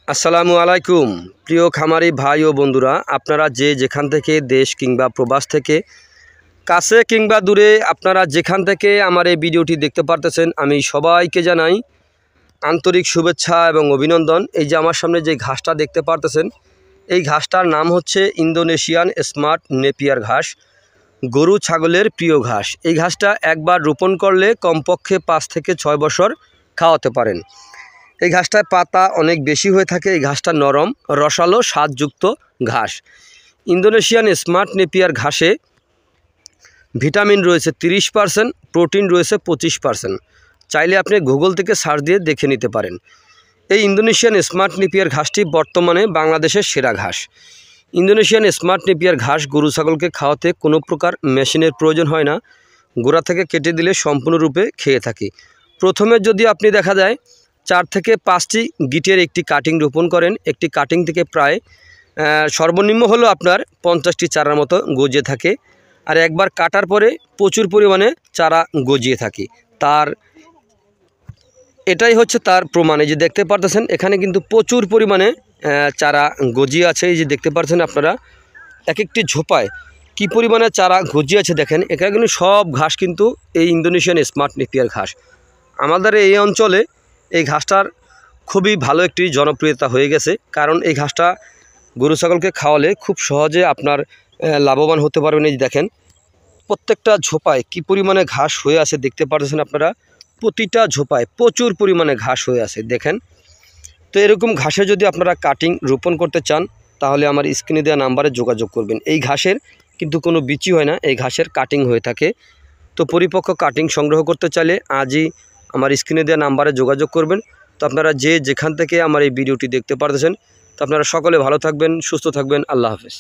আসসালামু আলাইকুম প্রিয় খামারি ভাই ও বন্ধুরা, আপনারা যে যেখান থেকে দেশ কিংবা প্রবাস থেকে কাছে কিংবা দূরে আপনারা যেখান থেকে আমার এই ভিডিওটি দেখতে পারতেছেন, আমি সবাইকে জানাই আন্তরিক শুভেচ্ছা এবং অভিনন্দন। এই যে আমার সামনে যে ঘাসটা দেখতে পারতেছেন, এই ঘাসটার নাম হচ্ছে ইন্দোনেশিয়ান স্মার্ট নেপিয়ার ঘাস, গরু ছাগলের প্রিয় ঘাস। এই ঘাসটা একবার রোপণ করলে কমপক্ষে 5 থেকে 6 বছর খাওয়াতে পারেন। এই ঘাসটায় পাতা অনেক বেশি হয়ে থাকে। এই ঘাসটা নরম, রসালো, স্বাদযুক্ত ঘাস। ইন্দোনেশিয়ান স্মার্ট নেপিয়ার ঘাসে ভিটামিন রয়েছে 30%, প্রোটিন রয়েছে 25%। চাইলে আপনি গুগল থেকে সার্চ দিয়ে দেখে নিতে পারেন। এই ইন্দোনেশিয়ান স্মার্ট নেপিয়ার ঘাসটি বর্তমানে বাংলাদেশের সেরা ঘাস। ইন্দোনেশিয়ান স্মার্ট নেপিয়ার ঘাস গরু ছাগলকে খাওয়াতে কোনো প্রকার মেশিনের প্রয়োজন হয় না, গোড়া থেকে কেটে দিলে সম্পূর্ণরূপে খেয়ে থাকি। প্রথমে যদি আপনি দেখা যায় 4 থেকে 5টি গিটের একটি কাটিং রোপণ করেন, একটি কাটিং থেকে প্রায় সর্বনিম্ন হলো আপনার 50টি চারার মতো গজিয়ে থাকে। আর একবার কাটার পরে প্রচুর পরিমাণে চারা গজিয়ে থাকে। এটাই হচ্ছে তার প্রমাণ। এই যে দেখতে পারতেছেন, এখানে কিন্তু প্রচুর পরিমাণে চারা গজিয়ে আছে। এই যে দেখতে পাচ্ছেন আপনারা, এক একটি ঝোপায় কী পরিমাণে চারা গজিয়ে আছে দেখেন। এখানে কিন্তু সব ঘাস কিন্তু এই ইন্দোনেশিয়ান স্মার্ট নেপিয়ার ঘাস। আমাদের এই অঞ্চলে এই ঘাসটার খুবই ভালো একটি জনপ্রিয়তা হয়ে গেছে, কারণ এই ঘাসটা গরু ছাগলকে খাওয়ালে খুব সহজে আপনার লাভবান হতে পারবেন। এই দেখেন প্রত্যেকটা ঝোপায় কী পরিমাণে ঘাস হয়ে আছে দেখতে পাচ্ছেন আপনারা। প্রতিটা ঝোপায় প্রচুর পরিমাণে ঘাস হয়ে আছে দেখেন। তো এরকম ঘাসে যদি আপনারা কাটিং রোপণ করতে চান, তাহলে আমার স্ক্রিনে দেওয়া নাম্বারে যোগাযোগ করবেন। এই ঘাসের কিন্তু কোনো বিচি হয় না, এই ঘাসের কাটিং হয়ে থাকে। তো পরিপক্ক কাটিং সংগ্রহ করতে চাইলে আজই আমার স্ক্রিনে দেওয়া নাম্বারে যোগাযোগ করবেন। তো আপনারা যে যেখান থেকে আমার এই ভিডিওটি দেখতে পারতেছেন, তো আপনারা সকলে ভালো থাকবেন, সুস্থ থাকবেন। আল্লাহ হাফেজ।